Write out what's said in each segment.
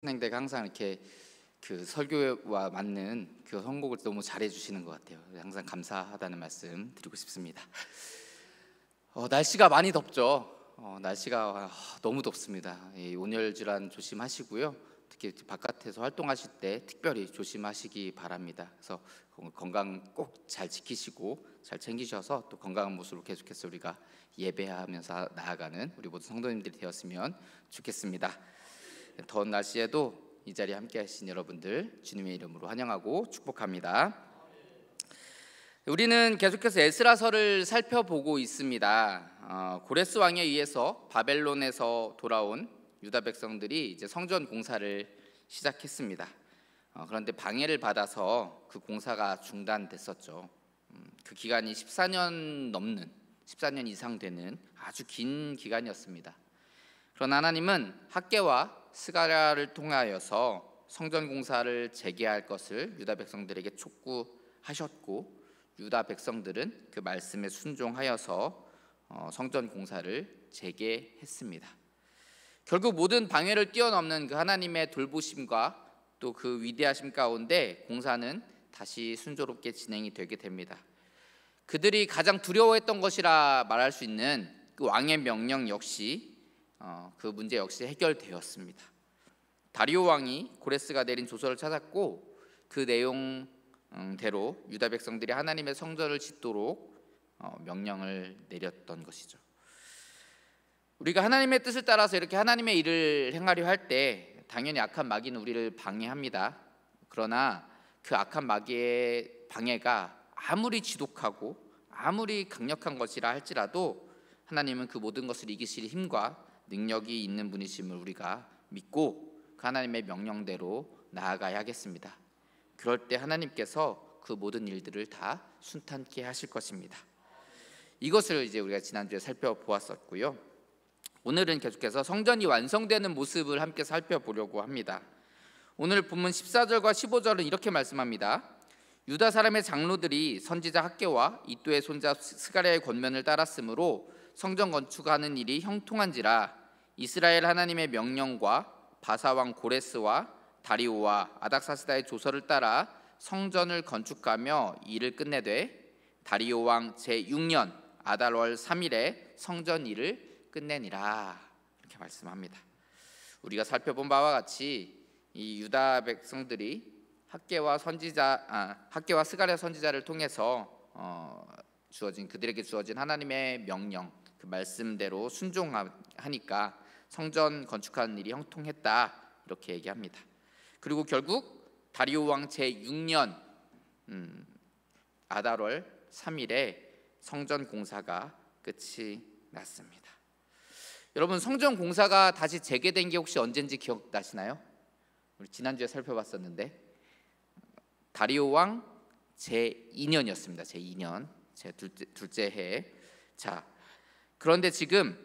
선생님들 항상 이렇게 그 설교와 맞는 그 선곡을 너무 잘해 주시는 것 같아요. 항상 감사하다는 말씀 드리고 싶습니다. 날씨가 많이 덥죠. 날씨가 너무 dob습니다. 온열 질환 조심하시고요. 특히 바깥에서 활동하실 때 특별히 조심하시기 바랍니다. 그래서 건강 꼭 잘 지키시고 잘 챙기셔서 또 건강한 모습으로 계속해서 우리가 예배하면서 나아가는 우리 모든 성도님들이 되었으면 좋겠습니다. 더운 날씨에도 이 자리에 함께 하신 여러분들 주님의 이름으로 환영하고 축복합니다. 우리는 계속해서 에스라서를 살펴보고 있습니다. 고레스 왕에 의해서 바벨론에서 돌아온 유다 백성들이 이제 성전 공사를 시작했습니다. 그런데 방해를 받아서 그 공사가 중단됐었죠. 그 기간이 14년 이상 되는 아주 긴 기간이었습니다. 그러나 하나님은 학개와 스가랴를 통하여서 성전 공사를 재개할 것을 유다 백성들에게 촉구하셨고, 유다 백성들은 그 말씀에 순종하여서 성전 공사를 재개했습니다. 결국 모든 방해를 뛰어넘는 그 하나님의 돌보심과 또 그 위대하심 가운데 공사는 다시 순조롭게 진행이 되게 됩니다. 그들이 가장 두려워했던 것이라 말할 수 있는 그 왕의 명령 역시 그 문제 역시 해결되었습니다. 다리오 왕이 고레스가 내린 조서를 찾았고 그 내용대로 유다 백성들이 하나님의 성전을 짓도록 명령을 내렸던 것이죠. 우리가 하나님의 뜻을 따라서 이렇게 하나님의 일을 행하려 할 때 당연히 악한 마귀는 우리를 방해합니다. 그러나 그 악한 마귀의 방해가 아무리 지독하고 아무리 강력한 것이라 할지라도 하나님은 그 모든 것을 이기실 힘과 능력이 있는 분이심을 우리가 믿고 그 하나님의 명령대로 나아가야 하겠습니다. 그럴 때 하나님께서 그 모든 일들을 다 순탄케 하실 것입니다. 이것을 이제 우리가 지난주에 살펴보았었고요. 오늘은 계속해서 성전이 완성되는 모습을 함께 살펴보려고 합니다. 오늘 본문 14절과 15절은 이렇게 말씀합니다. 유다 사람의 장로들이 선지자 학개와 이도의 손자 스가랴의 권면을 따랐으므로 성전 건축하는 일이 형통한지라 이스라엘 하나님의 명령과 바사왕 고레스와 다리오와 아닥사스다의 조서를 따라 성전을 건축하며 일을 끝내되 다리오 왕 제6년 아달월 3일에 성전 일을 끝내니라, 이렇게 말씀합니다. 우리가 살펴본 바와 같이 이 유다 백성들이 학개와 스가랴 선지자를 통해서 그들에게 주어진 하나님의 명령, 그 말씀대로 순종하니까 성전 건축하는 일이 형통했다, 이렇게 얘기합니다. 그리고 결국 다리오 왕 제6년 아달월 3일에 성전 공사가 끝이 났습니다. 여러분, 성전 공사가 다시 재개된 게 혹시 언젠지 기억나시나요? 우리 지난주에 살펴봤었는데 다리오 왕 제2년이었습니다. 제2년, 제 둘째 해. 자, 그런데 지금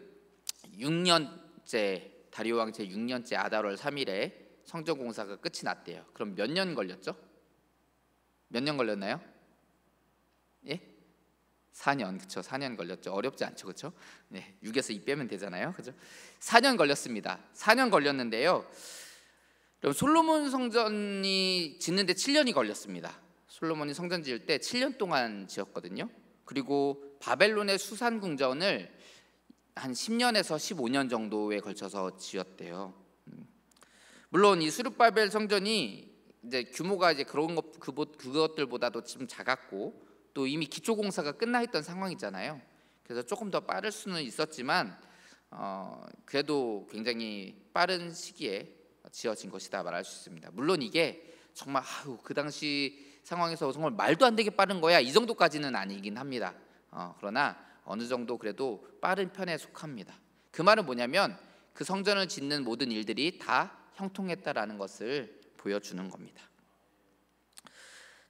6년째 다리오 왕 제6년째 아달월 3일에 성전 공사가 끝이 났대요. 그럼 몇 년 걸렸죠? 몇 년 걸렸나요? 예? 4년, 그렇죠? 4년 걸렸죠. 어렵지 않죠, 그렇죠? 네, 6에서 2 빼면 되잖아요, 그렇죠? 4년 걸렸습니다. 4년 걸렸는데요. 그럼 솔로몬 성전이 짓는데 7년이 걸렸습니다. 솔로몬이 성전 지을 때 7년 동안 지었거든요. 그리고 바벨론의 수산 궁전을 한 10년에서 15년 정도에 걸쳐서 지었대요. 물론 이 수르바벨 성전이 이제 규모가 이제 그것들보다도 좀 작았고 또 이미 기초 공사가 끝나 있던 상황이잖아요. 그래서 조금 더 빠를 수는 있었지만 그래도 굉장히 빠른 시기에 지어진 것이다 말할 수 있습니다. 물론 이게 정말 그 당시 상황에서 정말 말도 안 되게 빠른 거야, 이 정도까지는 아니긴 합니다. 그러나 어느 정도 그래도 빠른 편에 속합니다. 그 말은 뭐냐면 그 성전을 짓는 모든 일들이 다 형통했다라는 것을 보여주는 겁니다.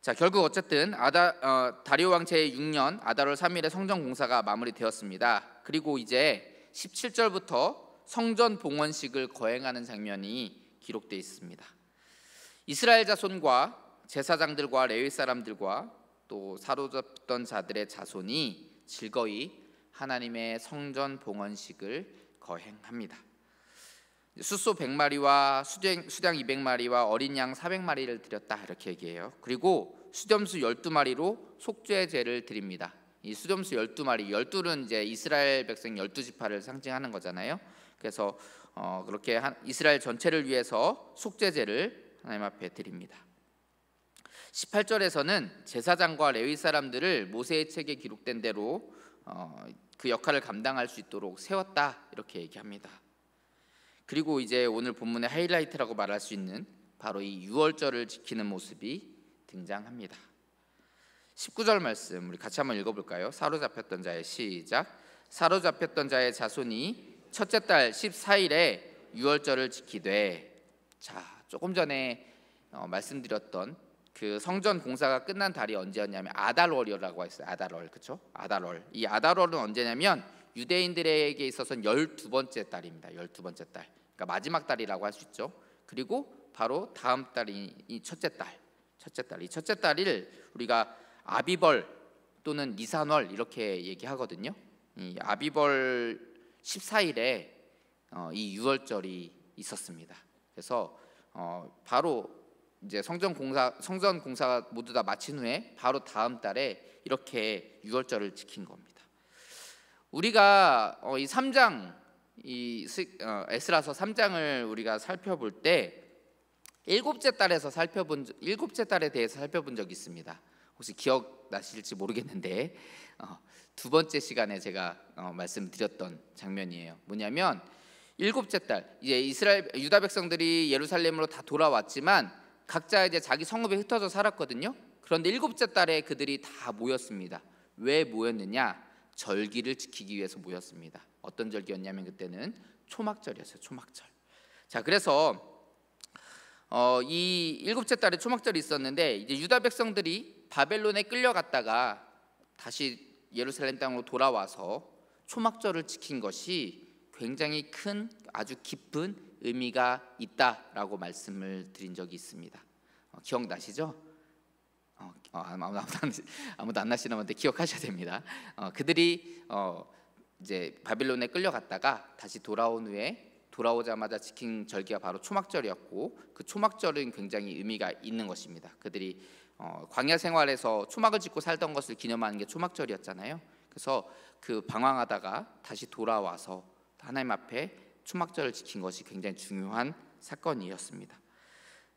자, 결국 어쨌든 다리오 왕 제6년 아달월 3일에 성전 공사가 마무리되었습니다. 그리고 이제 17절부터 성전 봉헌식을 거행하는 장면이 기록되어 있습니다. 이스라엘 자손과 제사장들과 레위 사람들과 또 사로잡던 자들의 자손이 즐거이 하나님의 성전 봉헌식을 거행합니다. 숫소 100마리와 수량 200마리와 어린 양 400마리를 드렸다 이렇게 얘기해요. 그리고 수렴수 12마리로 속죄제를 드립니다. 이 수렴수 12마리, 12는 이제 이스라엘 백성 12지파를 상징하는 거잖아요. 그래서 그렇게 이스라엘 전체를 위해서 속죄제를 하나님 앞에 드립니다. 18절에서는 제사장과 레위 사람들을 모세의 책에 기록된 대로 그 역할을 감당할 수 있도록 세웠다 이렇게 얘기합니다. 그리고 이제 오늘 본문의 하이라이트라고 말할 수 있는 바로 이 유월절을 지키는 모습이 등장합니다. 19절 말씀 우리 같이 한번 읽어볼까요? 사로잡혔던 자의 시작. 사로잡혔던 자의 자손이 첫째 달 14일에 유월절을 지키되. 자, 조금 전에 말씀드렸던 그 성전 공사가 끝난 달이 언제였냐면 아달월이라고 했어요. 아달월, 그렇죠? 아달월. 이 아달월은 언제냐면 유대인들에게 있어서는 12번째 달입니다. 12번째 달. 그러니까 마지막 달이라고 할 수 있죠. 그리고 바로 다음 달이 이 첫째 달. 이 첫째 달을 우리가 아비벌 또는 니산월 이렇게 얘기하거든요. 이 아비벌 14일에 이 유월절이 있었습니다. 그래서 바로 이제 성전 공사가 모두 다 마친 후에 바로 다음 달에 이렇게 유월절을 지킨 겁니다. 우리가 이 3장 에스라서 3장을 우리가 살펴볼 때 일곱째 달에 대해서 살펴본 적이 있습니다. 혹시 기억나실지 모르겠는데 두 번째 시간에 제가 말씀드렸던 장면이에요. 뭐냐면 일곱째 달 이제 유다 백성들이 예루살렘으로 다 돌아왔지만 각자 이제 자기 성읍에 흩어져 살았거든요. 그런데 일곱째 달에 그들이 다 모였습니다. 왜 모였느냐? 절기를 지키기 위해서 모였습니다. 어떤 절기였냐면 그때는 초막절이었어요. 초막절. 자, 그래서 이 일곱째 달에 초막절이 있었는데 이제 유다 백성들이 바벨론에 끌려갔다가 다시 예루살렘 땅으로 돌아와서 초막절을 지킨 것이 굉장히 큰 아주 깊은 의미가 있다라고 말씀을 드린 적이 있습니다. 기억나시죠? 아무도 안 나시나 본데 기억하셔야 됩니다. 그들이 이제 바빌론에 끌려갔다가 다시 돌아온 후에 돌아오자마자 지킨 절기가 바로 초막절이었고 그 초막절은 굉장히 의미가 있는 것입니다. 그들이 광야 생활에서 초막을 짓고 살던 것을 기념하는 게 초막절이었잖아요. 그래서 그 방황하다가 다시 돌아와서 하나님 앞에 초막절을 지킨 것이 굉장히 중요한 사건이었습니다.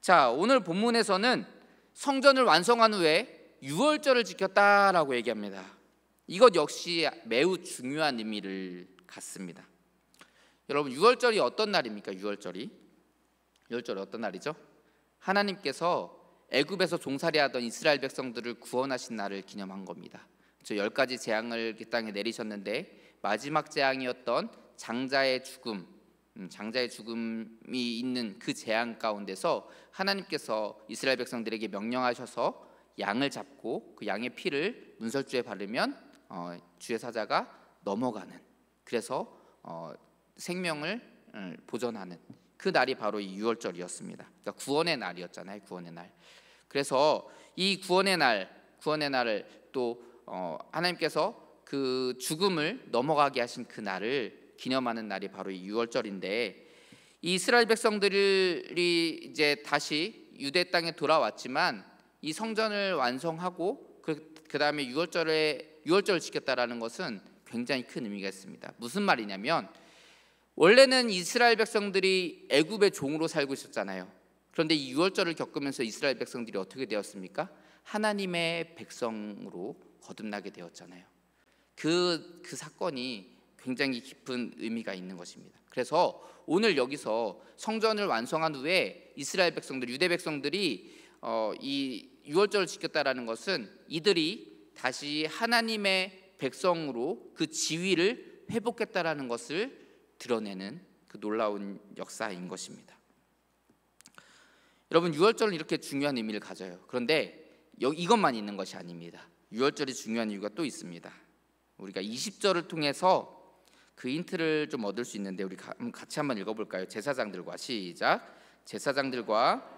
자, 오늘 본문에서는 성전을 완성한 후에 유월절을 지켰다라고 얘기합니다. 이것 역시 매우 중요한 의미를 갖습니다. 여러분, 유월절이 어떤 날입니까? 유월절이 어떤 날이죠? 하나님께서 애굽에서 종살이하던 이스라엘 백성들을 구원하신 날을 기념한 겁니다. 10가지 재앙을 이 땅에 내리셨는데 마지막 재앙이었던 장자의 죽음이 있는 그 재앙 가운데서 하나님께서 이스라엘 백성들에게 명령하셔서 양을 잡고 그 양의 피를 문설주에 바르면 주의 사자가 넘어가는, 그래서 생명을 보존하는 그 날이 바로 이 유월절이었습니다. 그러니까 구원의 날이었잖아요. 구원의 날. 그래서 이 구원의 날을 또 하나님께서 그 죽음을 넘어가게 하신 그 날을 기념하는 날이 바로 이 유월절인데, 이 이스라엘 백성들이 이제 다시 유대 땅에 돌아왔지만 이 성전을 완성하고 그 다음에 유월절을 지켰다라는 것은 굉장히 큰 의미가 있습니다. 무슨 말이냐면 원래는 이스라엘 백성들이 애굽의 종으로 살고 있었잖아요. 그런데 이 유월절을 겪으면서 이스라엘 백성들이 어떻게 되었습니까? 하나님의 백성으로 거듭나게 되었잖아요. 그 사건이 굉장히 깊은 의미가 있는 것입니다. 그래서 오늘 여기서 성전을 완성한 후에 이스라엘 백성들, 유대 백성들이 이 유월절을 지켰다라는 것은 이들이 다시 하나님의 백성으로 그 지위를 회복했다라는 것을 드러내는 그 놀라운 역사인 것입니다. 여러분, 유월절은 이렇게 중요한 의미를 가져요. 그런데 이것만 있는 것이 아닙니다. 유월절이 중요한 이유가 또 있습니다. 우리가 20절을 통해서 그 힌트를 좀 얻을 수 있는데 우리 같이 한번 읽어볼까요? 제사장들과 시작. 제사장들과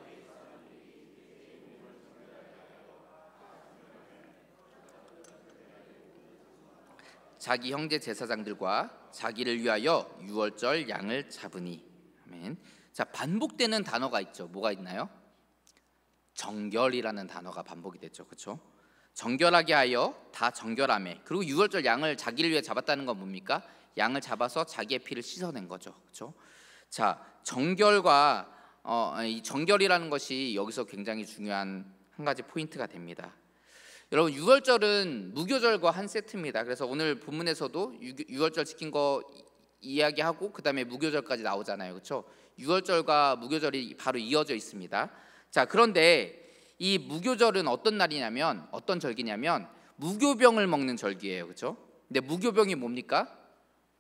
자기 형제 제사장들과 자기를 위하여 유월절 양을 잡으니. 아멘. 자, 반복되는 단어가 있죠. 뭐가 있나요? 정결이라는 단어가 반복이 됐죠. 그렇죠? 정결하게 하여 다 정결하매. 그리고 유월절 양을 자기를 위해 잡았다는 건 뭡니까? 양을 잡아서 자기의 피를 씻어낸 거죠. 그렇죠? 자, 정결과 이 정결이라는 것이 여기서 굉장히 중요한 한 가지 포인트가 됩니다. 여러분, 유월절은 무교절과 한 세트입니다. 그래서 오늘 본문에서도 유월절 지킨 거 이야기하고 그 다음에 무교절까지 나오잖아요. 그렇죠? 유월절과 무교절이 바로 이어져 있습니다. 자, 그런데 이 무교절은 어떤 날이냐면, 어떤 절기냐면 무교병을 먹는 절기예요. 그렇죠? 근데 무교병이 뭡니까?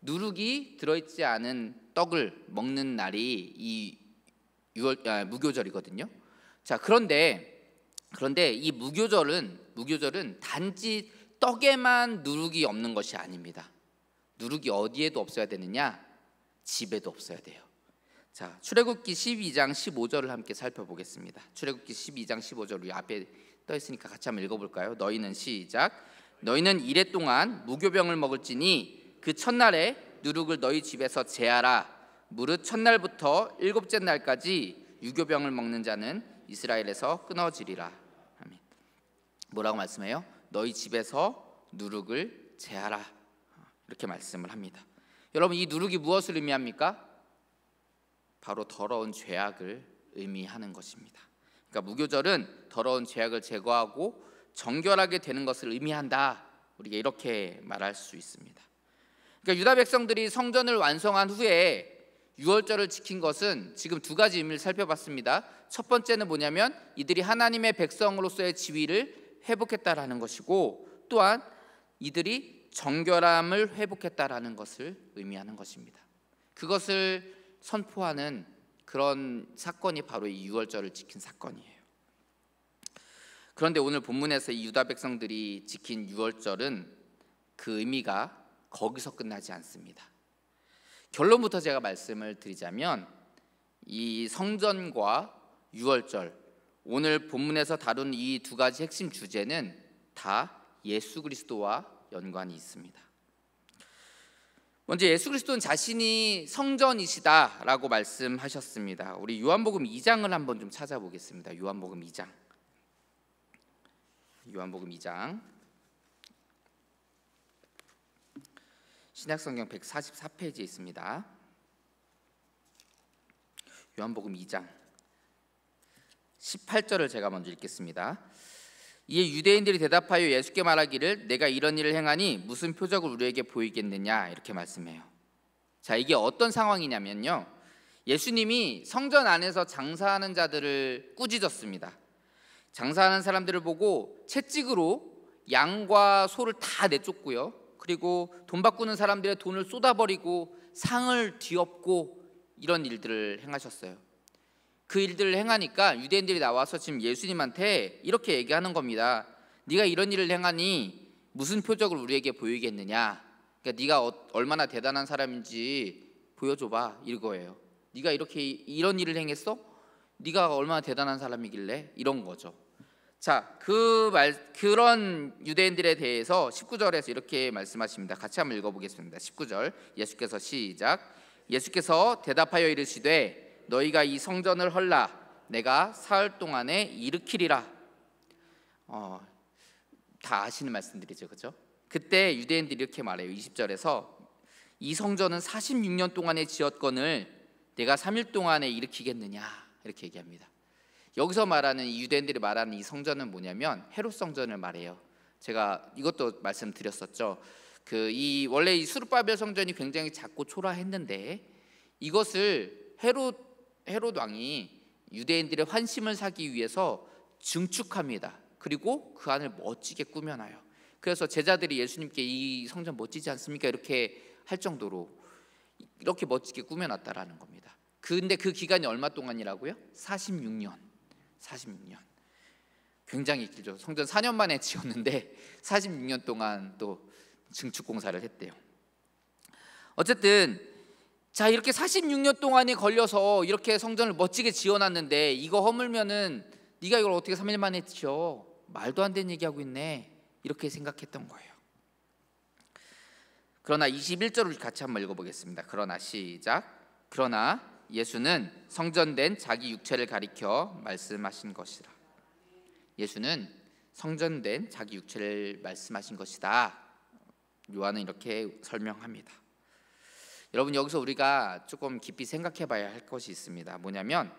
누룩이 들어있지 않은 떡을 먹는 날이 이 무교절이거든요. 자, 그런데 이 무교절은 단지 떡에만 누룩이 없는 것이 아닙니다. 누룩이 어디에도 없어야 되느냐? 집에도 없어야 돼요. 자, 출애굽기 12장 15절을 함께 살펴보겠습니다. 출애굽기 12장 15절 우리 앞에 떠 있으니까 같이 한번 읽어볼까요? 너희는 시작. 너희는 이레 동안 무교병을 먹을지니 그 첫날에 누룩을 너희 집에서 제하라. 무릇 첫날부터 일곱째 날까지 유교병을 먹는 자는 이스라엘에서 끊어지리라. 아멘. 뭐라고 말씀해요? 너희 집에서 누룩을 제하라. 이렇게 말씀을 합니다. 여러분, 이 누룩이 무엇을 의미합니까? 바로 더러운 죄악을 의미하는 것입니다. 그러니까 무교절은 더러운 죄악을 제거하고 정결하게 되는 것을 의미한다. 우리가 이렇게 말할 수 있습니다. 그러니까 유다 백성들이 성전을 완성한 후에 유월절을 지킨 것은 지금 두 가지 의미를 살펴봤습니다. 첫 번째는 뭐냐면 이들이 하나님의 백성으로서의 지위를 회복했다라는 것이고, 또한 이들이 정결함을 회복했다라는 것을 의미하는 것입니다. 그것을 선포하는 그런 사건이 바로 이 유월절을 지킨 사건이에요. 그런데 오늘 본문에서 이 유다 백성들이 지킨 유월절은 그 의미가 거기서 끝나지 않습니다. 결론부터 제가 말씀을 드리자면 이 성전과 유월절, 오늘 본문에서 다룬 이 두 가지 핵심 주제는 다 예수 그리스도와 연관이 있습니다. 먼저 예수 그리스도는 자신이 성전이시다라고 말씀하셨습니다. 우리 요한복음 2장을 한번 좀 찾아보겠습니다. 요한복음 2장. 신약성경 144페이지에 있습니다. 요한복음 2장 18절을 제가 먼저 읽겠습니다. 이에 유대인들이 대답하여 예수께 말하기를 내가 이런 일을 행하니 무슨 표적을 우리에게 보이겠느냐, 이렇게 말씀해요. 자, 이게 어떤 상황이냐면요, 예수님이 성전 안에서 장사하는 자들을 꾸짖었습니다. 장사하는 사람들을 보고 채찍으로 양과 소를 다 내쫓고요, 그리고 돈 바꾸는 사람들의 돈을 쏟아버리고 상을 뒤엎고 이런 일들을 행하셨어요. 그 일들을 행하니까 유대인들이 나와서 지금 예수님한테 이렇게 얘기하는 겁니다. 네가 이런 일을 행하니 무슨 표적을 우리에게 보이겠느냐, 그러니까 네가 얼마나 대단한 사람인지 보여줘봐, 이거예요. 네가 이렇게 이런 일을 행했어? 네가 얼마나 대단한 사람이길래, 이런 거죠. 자, 그런 유대인들에 대해서 19절에서 이렇게 말씀하십니다. 같이 한번 읽어보겠습니다. 19절 예수께서 시작. 예수께서 대답하여 이르시되 너희가 이 성전을 헐라 내가 사흘 동안에 일으키리라. 다 아시는 말씀들이죠, 그렇죠? 그때 유대인들이 이렇게 말해요. 20절에서 이 성전은 46년 동안에 지었건을 내가 3일 동안에 일으키겠느냐, 이렇게 얘기합니다. 여기서 말하는 이 유대인들이 말하는 이 성전은 뭐냐면 헤롯 성전을 말해요. 제가 이것도 말씀드렸었죠. 원래 이 수르바벨 성전이 굉장히 작고 초라했는데 이것을 헤롯 왕이 유대인들의 환심을 사기 위해서 증축합니다. 그리고 그 안을 멋지게 꾸며놔요. 그래서 제자들이 예수님께 이 성전 멋지지 않습니까? 이렇게 할 정도로 이렇게 멋지게 꾸며놨다라는 겁니다. 근데 그 기간이 얼마 동안이라고요? 46년. 굉장히 길죠. 성전 4년 만에 지었는데 46년 동안 또 증축 공사를 했대요. 어쨌든 자, 이렇게 46년 동안이 걸려서 이렇게 성전을 멋지게 지어놨는데 이거 허물면은 네가 이걸 어떻게 3일 만에 지어? 말도 안 되는 얘기하고 있네, 이렇게 생각했던 거예요. 그러나 21절을 같이 한번 읽어보겠습니다. 그러나 시작. 그러나 예수는 성전된 자기 육체를 가리켜 말씀하신 것이라. 예수는 성전된 자기 육체를 말씀하신 것이다. 요한은 이렇게 설명합니다. 여러분, 여기서 우리가 조금 깊이 생각해 봐야 할 것이 있습니다. 뭐냐면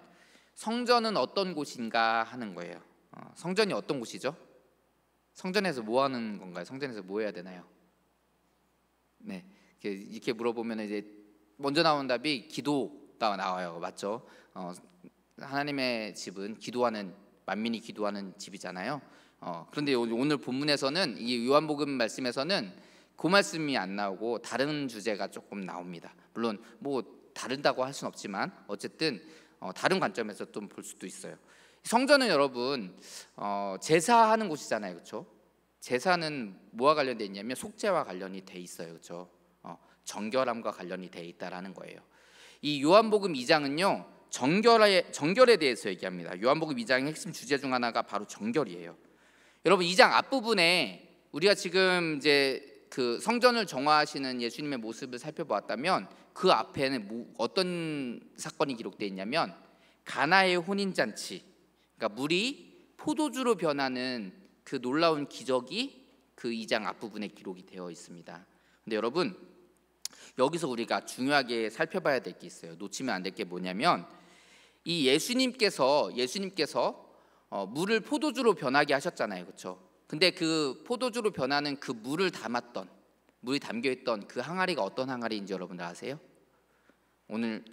성전은 어떤 곳인가 하는 거예요. 성전이 어떤 곳이죠? 성전에서 뭐 하는 건가요? 성전에서 뭐 해야 되나요? 네, 이렇게 물어보면 이제 먼저 나온 답이 기도가 나와요. 맞죠? 하나님의 집은 기도하는, 만민이 기도하는 집이잖아요. 그런데 오늘 본문에서는, 이 요한복음 말씀에서는 그 말씀이 안 나오고 다른 주제가 조금 나옵니다. 물론 뭐 다른다고 할 수는 없지만 어쨌든 다른 관점에서 좀 볼 수도 있어요. 성전은 여러분 제사하는 곳이잖아요, 그렇죠? 제사는 뭐와 관련돼 있냐면 속죄와 관련이 돼 있어요, 그렇죠? 정결함과 관련이 돼 있다라는 거예요. 이 요한복음 2장은요 정결에 대해서 얘기합니다. 요한복음 2장의 핵심 주제 중 하나가 바로 정결이에요. 여러분, 2장 앞부분에 우리가 지금 이제 그 성전을 정화하시는 예수님의 모습을 살펴보았다면 그 앞에는 어떤 사건이 기록되어 있냐면 가나의 혼인잔치, 그러니까 물이 포도주로 변하는 그 놀라운 기적이 그 2장 앞부분에 기록이 되어 있습니다. 근데 여러분, 여기서 우리가 중요하게 살펴봐야 될 게 있어요. 놓치면 안 될 게 뭐냐면 이 예수님께서 물을 포도주로 변하게 하셨잖아요, 그렇죠? 근데 그 포도주로 변하는 그 물이 담겨있던 그 항아리가 어떤 항아리인지 여러분들 아세요? 오늘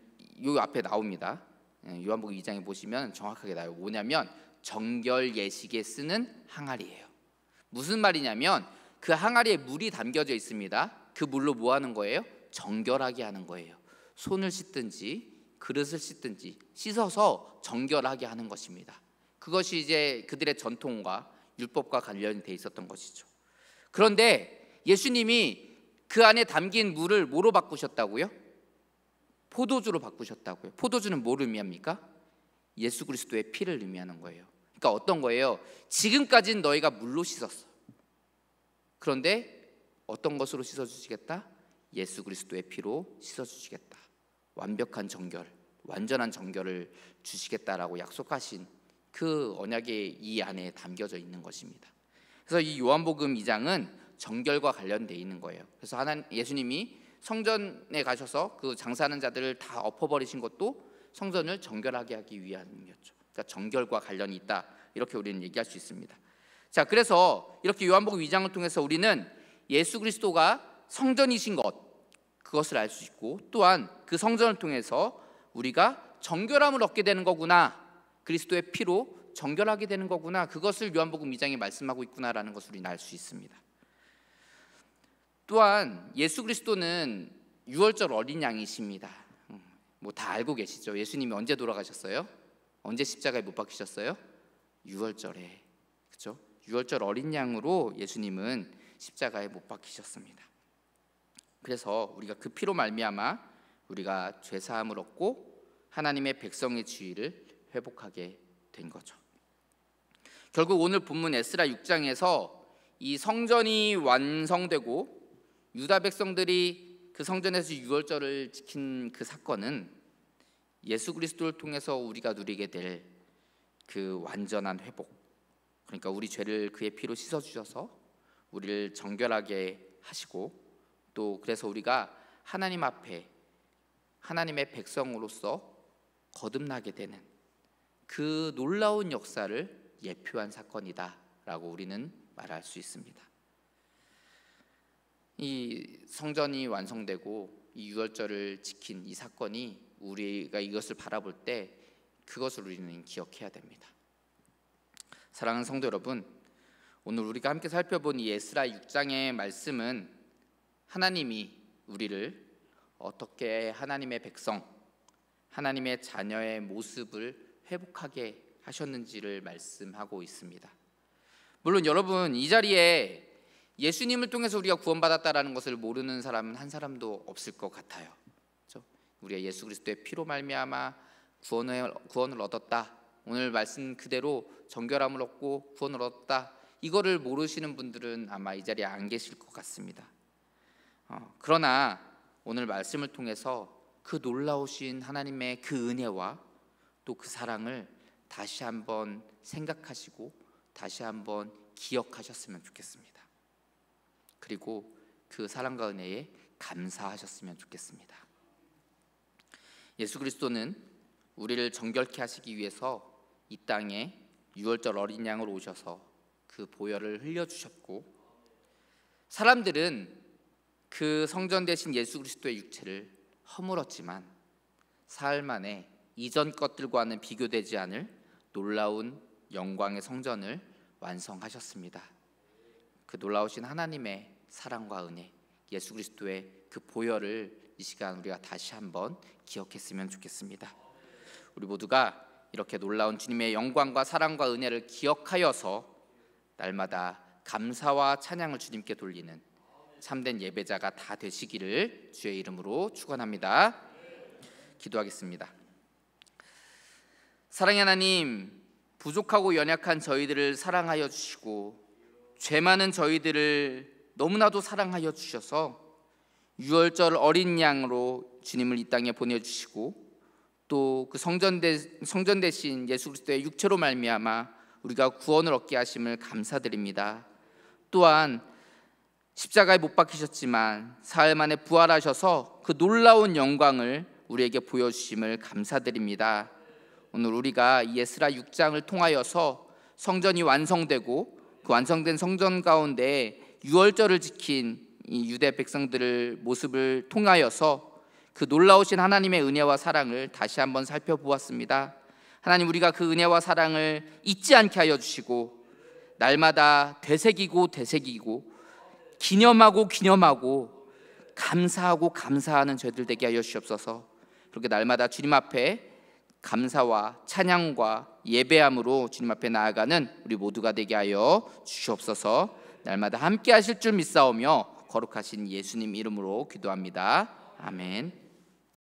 요 앞에 나옵니다. 요한복음 2장에 보시면 정확하게 나와요. 뭐냐면 정결 예식에 쓰는 항아리예요. 무슨 말이냐면 그 항아리에 물이 담겨져 있습니다. 그 물로 뭐 하는 거예요? 정결하게 하는 거예요. 손을 씻든지 그릇을 씻든지 씻어서 정결하게 하는 것입니다. 그것이 이제 그들의 전통과 율법과 관련이 돼 있었던 것이죠. 그런데 예수님이 그 안에 담긴 물을 뭐로 바꾸셨다고요? 포도주로 바꾸셨다고요. 포도주는 뭐를 의미합니까? 예수 그리스도의 피를 의미하는 거예요. 그러니까 어떤 거예요? 지금까지는 너희가 물로 씻었어. 그런데 어떤 것으로 씻어주시겠다? 예수 그리스도의 피로 씻어주시겠다. 완벽한 정결, 완전한 정결을 주시겠다라고 약속하신 그 언약이 이 안에 담겨져 있는 것입니다. 그래서 이 요한복음 2장은 정결과 관련되어 있는 거예요. 그래서 예수님이 성전에 가셔서 그 장사하는 자들을 다 엎어버리신 것도 성전을 정결하게 하기 위함이었죠. 그러니까 정결과 관련이 있다, 이렇게 우리는 얘기할 수 있습니다. 자, 그래서 이렇게 요한복음 2장을 통해서 우리는 예수 그리스도가 성전이신 그것을 알 수 있고, 또한 그 성전을 통해서 우리가 정결함을 얻게 되는 거구나, 그리스도의 피로 정결하게 되는 거구나, 그것을 요한복음 2장에 말씀하고 있구나라는 것을 우리는 알 수 있습니다. 또한 예수 그리스도는 유월절 어린 양이십니다. 뭐 다 알고 계시죠? 예수님이 언제 돌아가셨어요? 언제 십자가에 못 박히셨어요? 유월절에, 그렇죠? 유월절 어린 양으로 예수님은 십자가에 못 박히셨습니다. 그래서 우리가 그 피로 말미암아 우리가 죄 사함을 얻고 하나님의 백성의 지위를 회복하게 된 거죠. 결국 오늘 본문 에스라 6장에서 이 성전이 완성되고 유다 백성들이 그 성전에서 유월절을 지킨 그 사건은 예수 그리스도를 통해서 우리가 누리게 될 그 완전한 회복, 그러니까 우리 죄를 그의 피로 씻어주셔서 우리를 정결하게 하시고, 또 그래서 우리가 하나님 앞에 하나님의 백성으로서 거듭나게 되는 그 놀라운 역사를 예표한 사건이다라고 우리는 말할 수 있습니다. 이 성전이 완성되고 이 유월절을 지킨 이 사건이 우리가 이것을 바라볼 때 그것을 우리는 기억해야 됩니다. 사랑하는 성도 여러분, 오늘 우리가 함께 살펴본 이 에스라 6장의 말씀은 하나님이 우리를 어떻게 하나님의 백성, 하나님의 자녀의 모습을 회복하게 하셨는지를 말씀하고 있습니다. 물론 여러분, 이 자리에 예수님을 통해서 우리가 구원받았다라는 것을 모르는 사람은 한 사람도 없을 것 같아요. 그렇죠? 우리가 예수 그리스도의 피로 말미암아 구원을 얻었다, 오늘 말씀 그대로 정결함을 얻고 구원을 얻었다, 이거를 모르시는 분들은 아마 이 자리에 안 계실 것 같습니다. 그러나 오늘 말씀을 통해서 그 놀라우신 하나님의 그 은혜와 또 그 사랑을 다시 한번 생각하시고 다시 한번 기억하셨으면 좋겠습니다. 그리고 그 사랑과 은혜에 감사하셨으면 좋겠습니다. 예수 그리스도는 우리를 정결케 하시기 위해서 이 땅에 유월절 어린 양으로 오셔서 그 보혈을 흘려주셨고, 사람들은 그 성전 되신 예수 그리스도의 육체를 허물었지만 사흘 만에 이전 것들과는 비교되지 않을 놀라운 영광의 성전을 완성하셨습니다. 그 놀라우신 하나님의 사랑과 은혜, 예수 그리스도의 그 보혈을 이 시간 우리가 다시 한번 기억했으면 좋겠습니다. 우리 모두가 이렇게 놀라운 주님의 영광과 사랑과 은혜를 기억하여서 날마다 감사와 찬양을 주님께 돌리는 참된 예배자가 다 되시기를 주의 이름으로 축원합니다. 기도하겠습니다. 사랑의 하나님, 부족하고 연약한 저희들을 사랑하여 주시고 죄 많은 저희들을 너무나도 사랑하여 주셔서 유월절 어린 양으로 주님을 이 땅에 보내주시고 또 그 성전 대신 예수 그리스도의 육체로 말미암아 우리가 구원을 얻게 하심을 감사드립니다. 또한 십자가에 못 박히셨지만 사흘 만에 부활하셔서 그 놀라운 영광을 우리에게 보여주심을 감사드립니다. 오늘 우리가 이 에스라 6장을 통하여서 성전이 완성되고 그 완성된 성전 가운데 유월절을 지킨 이 유대 백성들의 모습을 통하여서 그 놀라우신 하나님의 은혜와 사랑을 다시 한번 살펴보았습니다. 하나님, 우리가 그 은혜와 사랑을 잊지 않게 하여 주시고 날마다 되새기고 기념하고 감사하고 감사하는 저희들 되게 하여 주시옵소서. 그렇게 날마다 주님 앞에 감사와 찬양과 예배함으로 주님 앞에 나아가는 우리 모두가 되게 하여 주시옵소서. 날마다 함께 하실 줄 믿사오며 거룩하신 예수님 이름으로 기도합니다. 아멘.